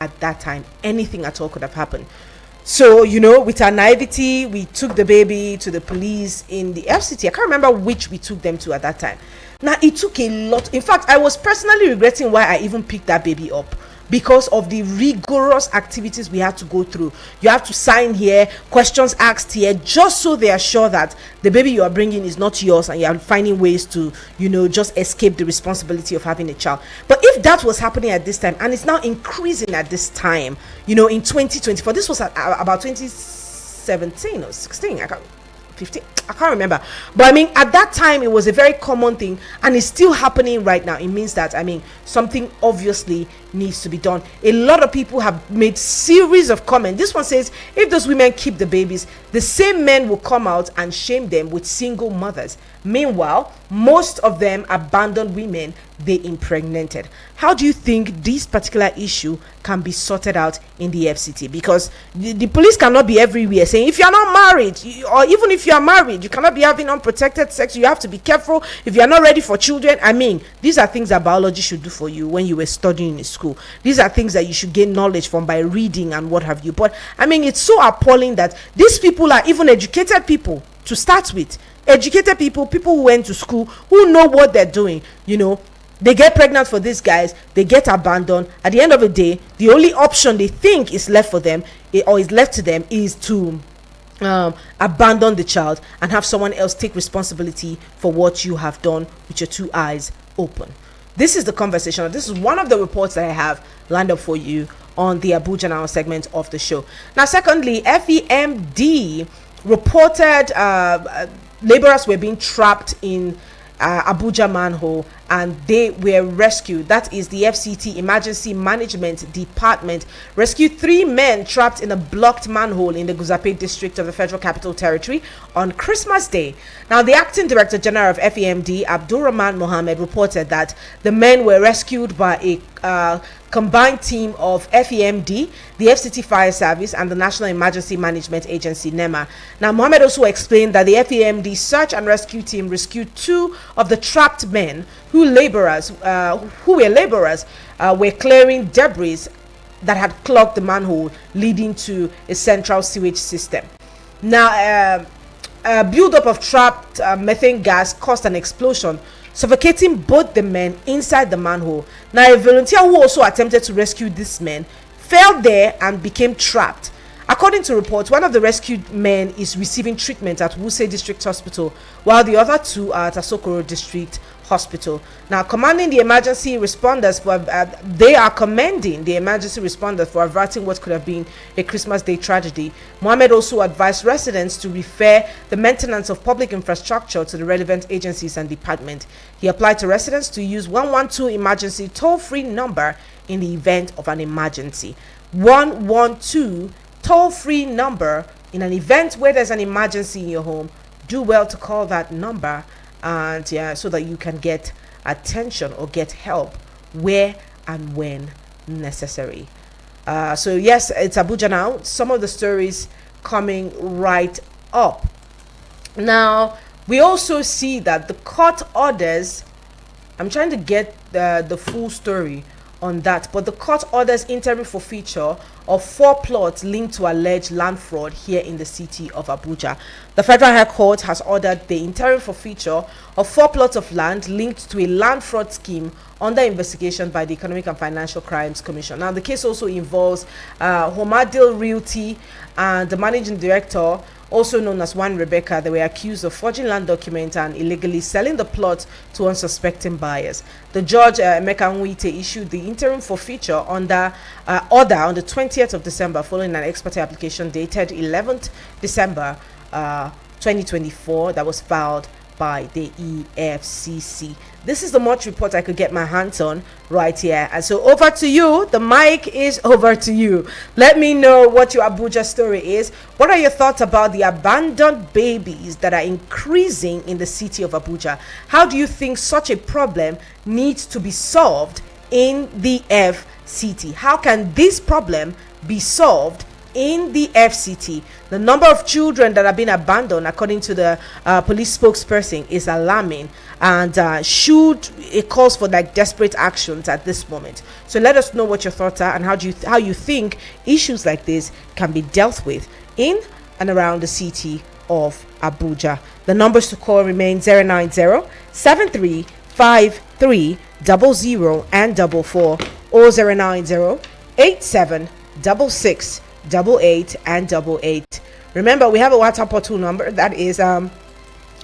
at that time. Anything at all could have happened. So, with our naivety, we took the baby to the police in the FCT. I can't remember which we took them to at that time. Now, it took a lot. In fact, I was personally regretting why I even picked that baby up, because of the rigorous activities we had to go through. You have to sign here, questions asked here, just so they are sure that the baby you are bringing is not yours and you are finding ways to, just escape the responsibility of having a child. But if that was happening at this time, and it's now increasing at this time, in 2024, this was about 2017 or 16, 15, I can't remember, but I mean, at that time it was a very common thing, and it's still happening right now. It means that, something obviously needs to be done. A lot of people have made series of comments. This one says, if those women keep the babies, the same men will come out and shame them with single mothers. Meanwhile, most of them abandoned women they impregnated. How do you think this particular issue can be sorted out in the FCT? Because the police cannot be everywhere saying, if you're not married, or even if you are married, you cannot be having unprotected sex. You have to be careful if you are not ready for children. These are things that biology should do for you when you were studying in school. These are things that you should gain knowledge from by reading and what have you. But it's so appalling that these people are even educated people to start with. Educated people who went to school, who know what they're doing. They get pregnant for these guys, they get abandoned. At the end of the day, the only option they think is left for them, or is left to them, is to abandon the child and have someone else take responsibility for what you have done with your two eyes open. This is the conversation. This is one of the reports that I have lined up for you on the Abuja Now segment of the show. Now, secondly, FEMD reported laborers were being trapped in Abuja manhole, and they were rescued. That is, the FCT Emergency Management Department rescued 3 men trapped in a blocked manhole in the Guzape district of the Federal Capital Territory on Christmas Day. Now, the acting director general of FEMD, Abdulrahman Mohammed, reported that the men were rescued by a combined team of FEMD, the FCT Fire Service, and the National Emergency Management Agency, NEMA. Now, Mohammed also explained that the FEMD search and rescue team rescued 2 of the trapped men who were laborers were clearing debris that had clogged the manhole leading to a central sewage system. Now, a buildup of trapped methane gas caused an explosion, suffocating both the men inside the manhole. Now, a volunteer who also attempted to rescue these men fell there and became trapped. According to reports, one of the rescued men is receiving treatment at Wuse District Hospital, while the other 2 are at Asokoro District Hospital. Now, commending the emergency responders they are commending the emergency responders for averting what could have been a Christmas Day tragedy. Mohammed also advised residents to refer the maintenance of public infrastructure to the relevant agencies and departments. He applied to residents to use 112 emergency toll-free number in the event of an emergency. 112 toll-free number in an event where there's an emergency in your home. Do well to call that number, and so that you can get attention or get help where and when necessary. So yes, it's Abuja Now. Some of the stories coming right up. Now, we also see that the court orders, I'm trying to get the full story on that, but the court orders interim forfeiture of 4 plots linked to alleged land fraud here in the city of Abuja. The Federal High Court has ordered the interim forfeiture of 4 plots of land linked to a land fraud scheme under investigation by the Economic and Financial Crimes Commission. Now, the case also involves Homadil Realty and the managing director, also known as One Rebecca. They were accused of forging land documents and illegally selling the plot to unsuspecting buyers. The judge, Emeka Nwite, issued the interim forfeiture under order on the 20th of December following an ex parte application dated 11th December 2024 that was filed by the EFCC. This is the much report I could get my hands on right here. And so over to you. The mic is over to you. Let me know what your Abuja story is. What are your thoughts about the abandoned babies that are increasing in the city of Abuja? How do you think such a problem needs to be solved in the FCT? How can this problem be solved in the FCT. The number of children that have been abandoned, according to the police spokesperson, is alarming, and it calls for like desperate actions at this moment. So let us know what your thoughts are and how you think issues like this can be dealt with in and around the city of Abuja. The numbers to call remain 090-7353-00 and 44, or 090-8766-88 and 88. Remember, we have a WhatsApp portal number that is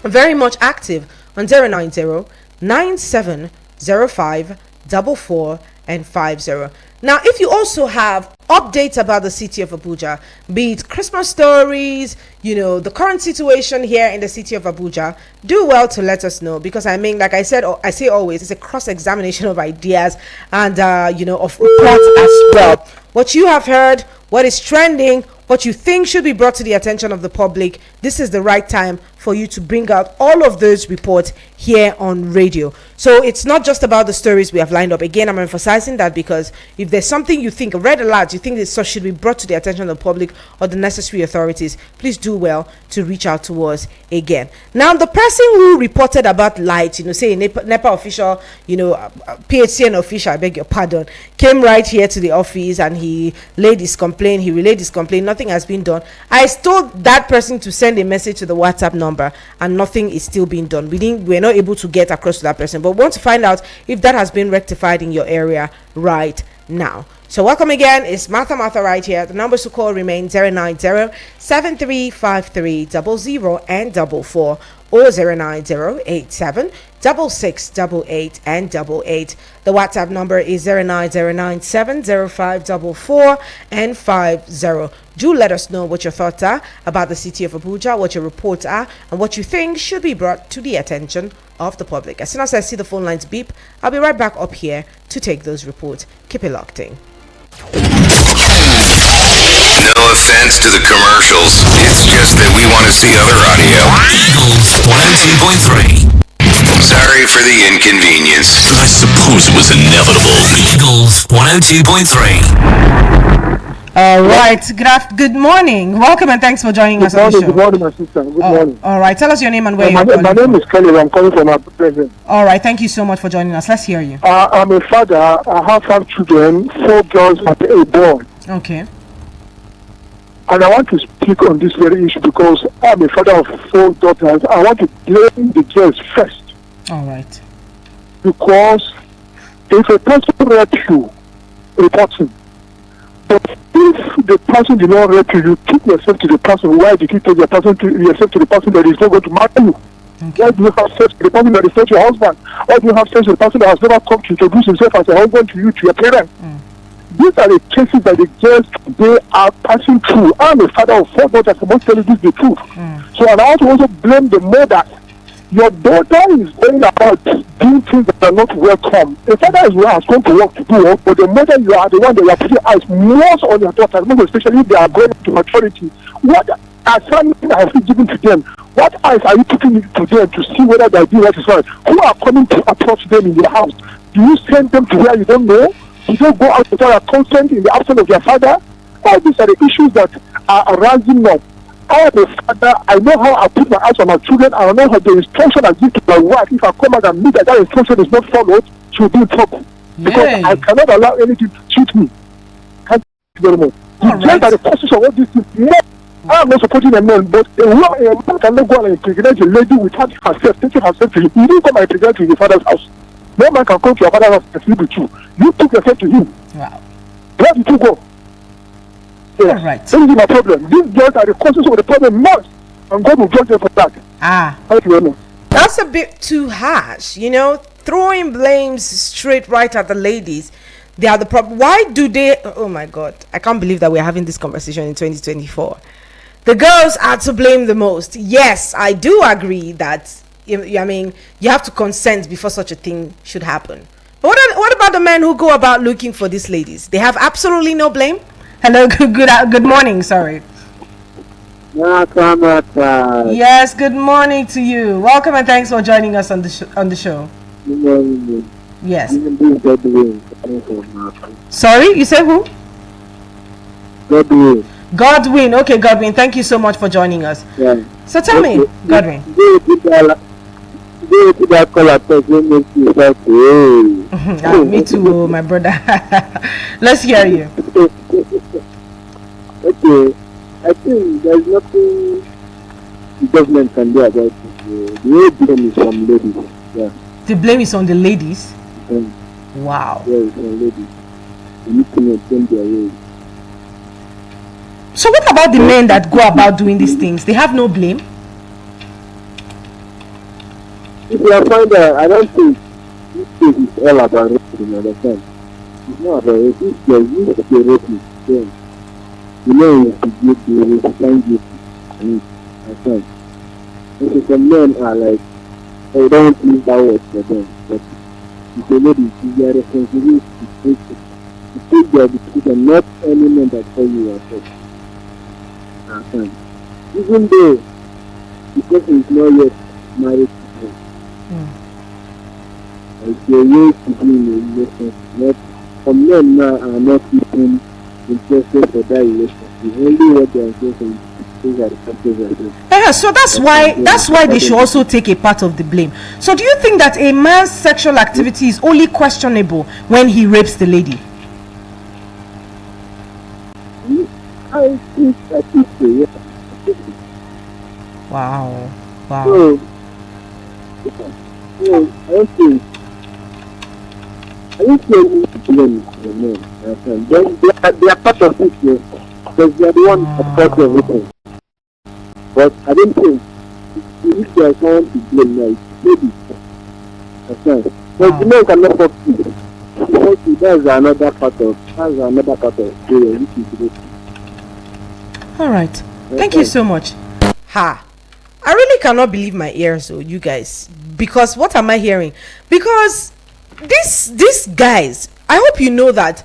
very much active on 090-9705-44 and 50. Now, if you also have updates about the city of Abuja, be it Christmas stories, the current situation here in the city of Abuja, do well to let us know, because I mean, like I say always, it's a cross-examination of ideas and of reports as well. What you have heard, what is trending, what you think should be brought to the attention of the public, this is the right time for you to bring out all of those reports here on radio. So it's not just about the stories we have lined up. Again, I'm emphasizing that because if there's something you think, a red alert, you think this should be brought to the attention of the public or the necessary authorities, please do well to reach out to us again. Now, the person who reported about light, say NEPA official, PHCN official, I beg your pardon, came right here to the office and he relayed his complaint, nothing has been done. I told that person to send a message to the WhatsApp number, and nothing is still being done. We're not able to get across to that person, but we want to find out if that has been rectified in your area right now. So welcome again. It's Martha right here. The numbers to call remain 090-7353-00 and 44, or 090-8766-88 and 88. The WhatsApp number is 090970544 and 50. Do let us know what your thoughts are about the city of Abuja, what your reports are, and what you think should be brought to the attention of the public. As soon as I see the phone lines beep, I'll be right back up here to take those reports. Keep it locked in. No offense to the commercials. It's just that we want to see other audio. Eagles 102.3. Sorry for the inconvenience. I suppose it was inevitable. Eagles 102.3. All right. Good morning. Welcome and thanks for joining us on the show. Good morning, my sister. Good morning. All right. Tell us your name and where you're calling My name is Kelly. I'm calling from Abuja. All right. Thank you so much for joining us. Let's hear you. I'm a father. I have 5 children, 4 girls and a boy. Okay. And I want to speak on this very issue because I'm a father of 4 daughters. I want to blame the girls first. All right. Because if a person rapes you, report him. But if the person did not rape you, you keep yourself to the person. Why did you take yourself to the person that is not going to marry you? Okay. Why do you have sex with the person that is not your husband? Why do you have sex with the person that has never come to introduce himself as a husband to you, to your parents? These are the cases that the girls today are passing through. I'm a father of 4 daughters. I must tell you this the truth. So and I want to also blame the mother. Your daughter is going about doing things that are not welcome. The father is has come to work to do work, but the mother, you are the one that you are putting eyes most on your daughters, most especially if they are going to maturity. What assignment have you given to them? What eyes are you putting to them to see whether they are doing what is right? Who are coming to approach them in your house? Do you send them to where you don't know? You don't go out without a consent in the absence of your father. All these are the issues that are rising up. I am a father. I know how I put my eyes on my children. I know how the instruction I give to my wife. If I come out and meet that instruction is not followed, she will be in trouble. Because I cannot allow anything to cheat me. Thank you very much. The judge are the causes of all these things. No, I am not supporting a man, but a man cannot go and impregnate a lady without herself taking herself to him. You didn't come and impregnate to your father's house. No man can come to your father's house and sleep with you. You took yourself to him. Wow. Where did you go? Yes. All right. This is my problem. These girls are the causes of the problem most. And God will judge them for that. Thank you very much. That's a bit too harsh, throwing blames straight right at the ladies. They are the problem. Why do they? Oh my God. I can't believe that we're having this conversation in 2024. The girls are to blame the most. Yes, I do agree that you have to consent before such a thing should happen. But what about the men who go about looking for these ladies? They have absolutely no blame. Hello, good morning. Sorry. Yes, good morning to you. Welcome and thanks for joining us on the show. Yes. Sorry, you say who? Godwin. Okay, Godwin. Thank you so much for joining us. Yeah. So tell me, Godwin. Go to that call at first, when makes you like, hey. Me too, my brother. Let's hear you. Okay, I think there's nothing the government can do about it. The real blame is on ladies. Yeah. The blame is on the ladies. Wow. Yeah, it's on ladies. They need to maintain their ways. So what about the men that go about doing these things? They have no blame? If you find that, I don't think this case is all about rape, you understand? It's not about rape. If there is a rape, then you know you have to find guilty. I mean, understand? Because some men are like, they don't use that word for them. But if the ladies, their responsibility to take their decision, not any man that tell you yourself. Understand? Even though the person is not yet married to them. Like the way to be in a relationship. Not, some men now are not even interested for that relationship. Only what they are interested in is that the countries are doing. Yeah, so that's why they should also take a part of the blame. So do you think that a man's sexual activity is only questionable when he rapes the lady? I think so, yeah. Wow. Wow. So, I don't think any blame the men. They are part of it, because they are the one supporting everything. But I don't think if there is someone to blame, like maybe. Okay. But the men cannot talk to you. That's another part of prayer, which is great. All right. Thank you so much. Ha. I really cannot believe my ears, oh, you guys. Because what am I hearing? Because these guys, I hope you know that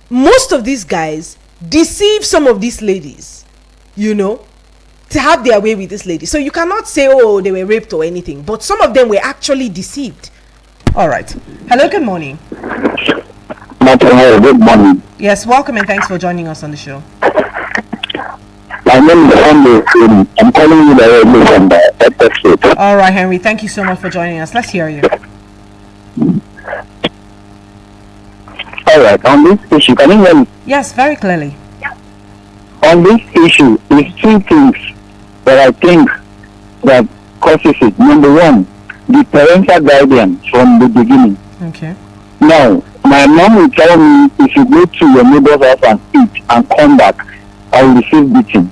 most of these guys deceive some of these ladies, to have their way with this lady. So you cannot say, oh, they were raped or anything. But some of them were actually deceived. All right. Hello, good morning. Good morning. Yes, welcome and thanks for joining us on the show. My name is Henry. I'm calling you directly from the episode. All right, Henry. Thank you so much for joining us. Let's hear you. All right. On this issue, can you hear me? Yes, very clearly. On this issue, there's two things that I think that causes it. Number one, the parental guidance from the beginning. Okay. Now, my mom will tell me, if you go to your neighbor's house and eat and come back, I will receive beating.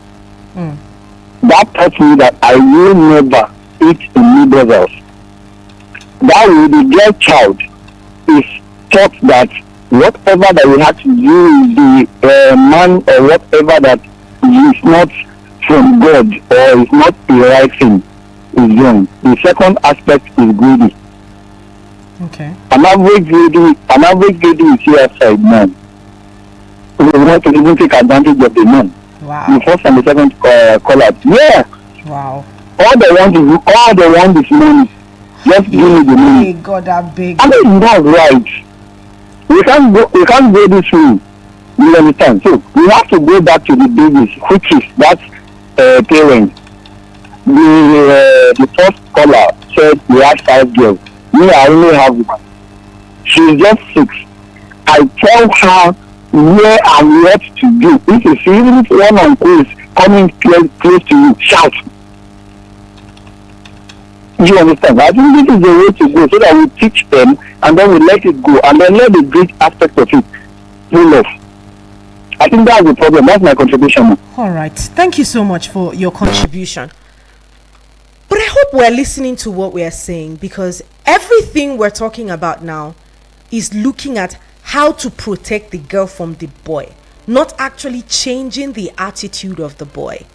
That taught me that I will never eat in neighbor's house. That way, the girl child is taught that whatever that we have to do with the man or whatever that is not from God or is not the right thing is wrong. The second aspect is greedy. Okay. An average lady is here outside man. We want to even take advantage of the man. Wow. The first and the second caller. Yeah. Wow. All they want is money. Just give me the money. Hey God, I beg. I mean, that's right. We can't go this way. You understand? So we have to go back to the basics, which is that parent. The first caller said we have 5 girls. Me, I only have 1. She's just 6. I tell her where and what to do. If you see even if one uncle is coming close to you, shout. You understand? I think this is the way to go, so that we teach them and then we let it go and then let the great aspect of it pull off. I think that's the problem. That's my contribution. All right. Thank you so much for your contribution. But I hope we're listening to what we're saying, because everything we're talking about now is looking at how to protect the girl from the boy, not actually changing the attitude of the boy.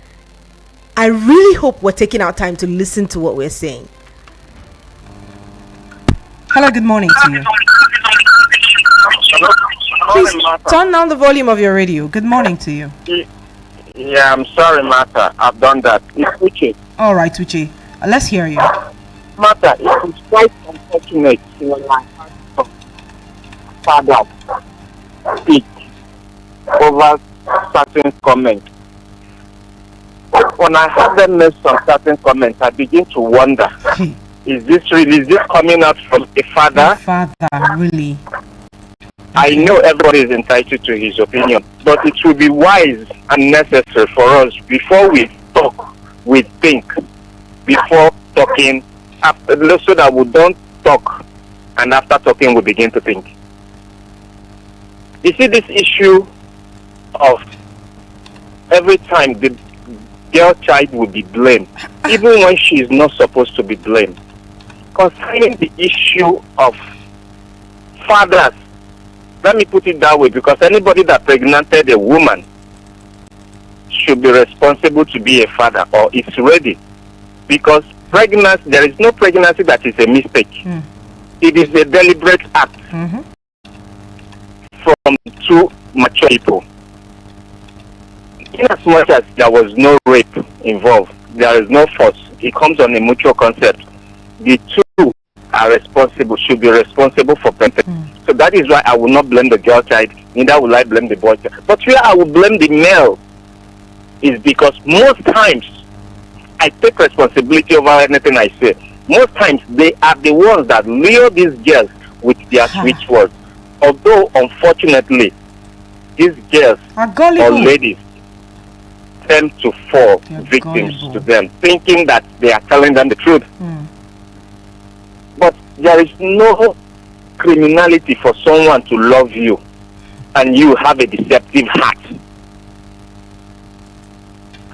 I really hope we're taking our time to listen to what we're saying. Hello, good morning to you. Please turn down the volume of your radio. Good morning to you. Yeah, I'm sorry, Martha. I've done that. It's Uche. All right, Uche. Let's hear you. Martha, it is quite unfortunate when my father speak over certain comments when I have them make some certain comments, I begin to wonder, is this coming out from a father? Really? I know everybody is entitled to his opinion, but it will be wise and necessary for us, before we talk, we think, before talking, so that we don't talk, and after talking we begin to think. You see, this issue of every time the girl child will be blamed, even when she is not supposed to be blamed. Concerning the issue of fathers, let me put it that way, because anybody that pregnanted a woman should be responsible to be a father, or is ready. Because pregnancy, there is no pregnancy that is a mistake. It is a deliberate act from two mature people. In as much as there was no rape involved, there is no force. It comes on a mutual concept. The two are responsible, should be responsible for parenting. So that is why I will not blame the girl child, neither will I blame the boy child. But where I will blame the male is because most times I take responsibility over anything I say. Most times they are the ones that lure these girls with their sweet words. Although unfortunately, these girls or ladies tend to fall victims to them, thinking that they are telling them the truth. But there is no criminality for someone to love you and you have a deceptive heart.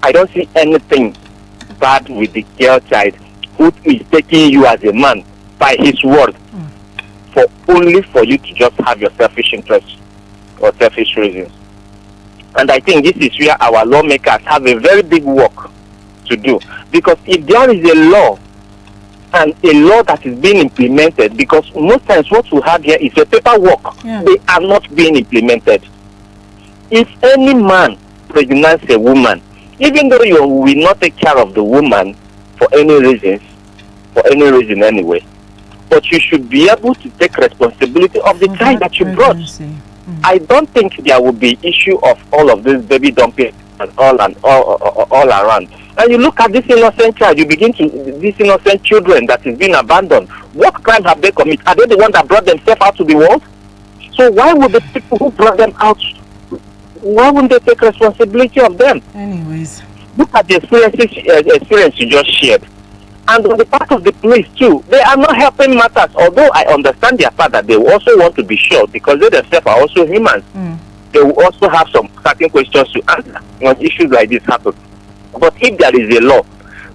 I don't see anything bad with the girl child who is taking you as a man by his word for only for you to just have your selfish interests or selfish reasons. And I think this is where our lawmakers have a very big work to do. Because if there is a law, and a law that is being implemented, because most times what we have here is a paperwork. They are not being implemented. If any man pregnants a woman, even though you will not take care of the woman for any reason anyway, but you should be able to take responsibility of the child that you brought. I don't think there will be issue of all of this baby dumping and all around. And you look at this innocent child, these innocent children that is being abandoned. What crime have they committed? Are they the ones that brought themselves out to the world? So why would the people who brought them out, why wouldn't they take responsibility of them? Anyways, look at the experience you just shared. And on the part of the police too, they are not helping matters. Although I understand their part that they also want to be sure, because they themselves are also humans. They will also have some certain questions to answer when issues like this happen. But if there is a law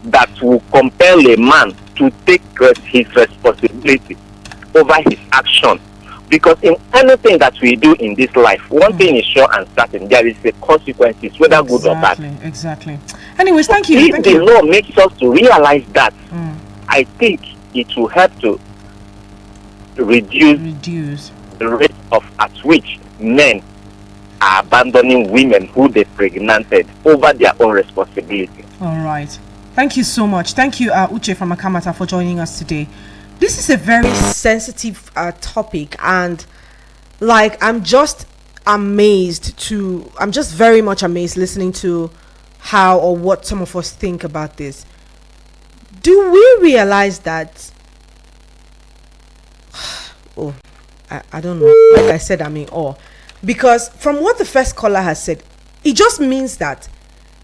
that will compel a man to take his responsibility over his action, because in anything that we do in this life, one thing is sure and certain, there is a consequences, whether good or bad. Exactly. Anyways, thank you. If the law makes us to realize that, I think it will help to reduce the rate at which men are abandoning women who they pregnanted over their own responsibility. All right. Thank you so much. Thank you, Uche from Akamata, for joining us today. This is a very sensitive topic, and I'm just very much amazed listening to how or what some of us think about this. Do we realize that I don't know, like I said, I'm in awe, because from what the first caller has said, it just means that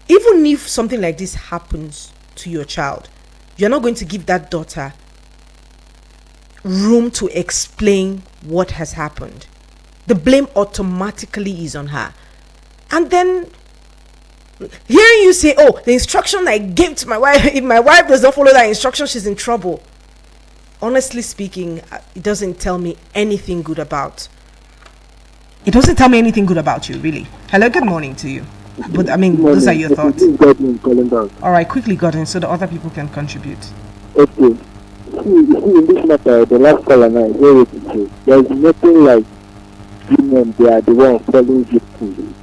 even if something like this happens to your child, you're not going to give that daughter room to explain what has happened. The blame automatically is on her. And then hearing you say, oh, the instruction I gave to my wife, if my wife does not follow that instruction, she's in trouble. Honestly speaking, it doesn't tell me anything good about. It doesn't tell me anything good about you, really. Hello, good morning to you. But I mean, those are your thoughts. All right, quickly, Gordon, so the other people can contribute. Okay. See, in this matter, the last call and I hear it too. There's nothing like women, they are the ones falling victims.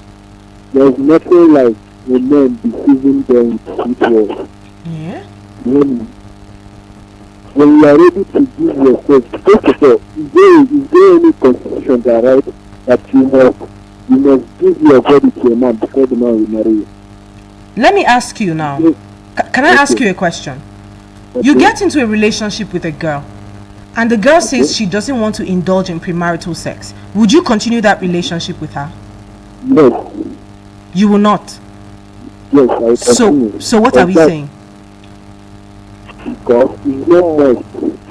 There's nothing like the men deceiving them with words. Yeah. When you are ready to give yourself, first of all, is there any constitution that right that you must give your body to a man before the man will marry you? Let me ask you now. Can I ask you a question? You get into a relationship with a girl, and the girl says she doesn't want to indulge in premarital sex. Would you continue that relationship with her? Yes. You will not. Yes, I will continue. So what are we saying? Because it's no more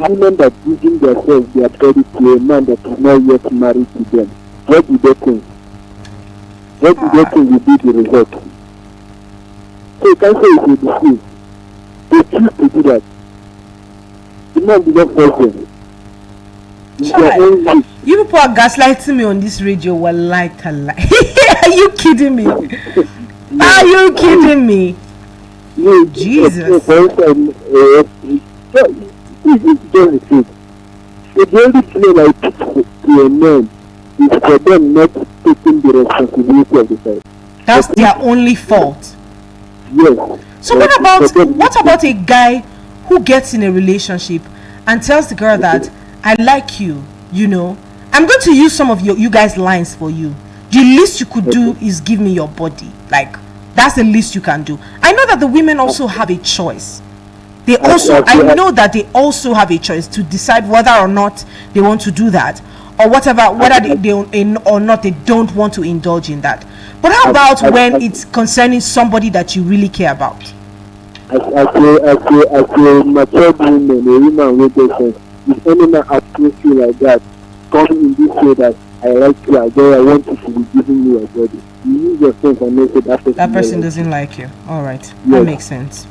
women that giving themselves their body to a man that is not yet married to them. What do they think? What do they think will be the result? So you can say it's a disease. They choose to do that. The man did not force them. It's their own wish. You people are gaslighting me on this radio. Wallahi tallahi. Are you kidding me? Are you kidding me? Jesus. For instance, it's just the truth. The only thing I put to a man is for them not taking the responsibility of the child. That's their only fault. Yes. So what about a guy who gets in a relationship and tells the girl that I like you, you know, I'm going to use some of you guys' lines for you. The least you could do is give me your body. Like, that's the least you can do. I know that the women also have a choice. I know that they also have a choice to decide whether or not they want to do that, or whatever, whether they or not they don't want to indulge in that. But how about when it's concerning somebody that you really care about? As a mature woman, a woman with a sense, if any man approach you like that, come in this way that I like you, I want you to be giving me your body. You use your sense and make it that person doesn't like you. All right, yes. That makes sense.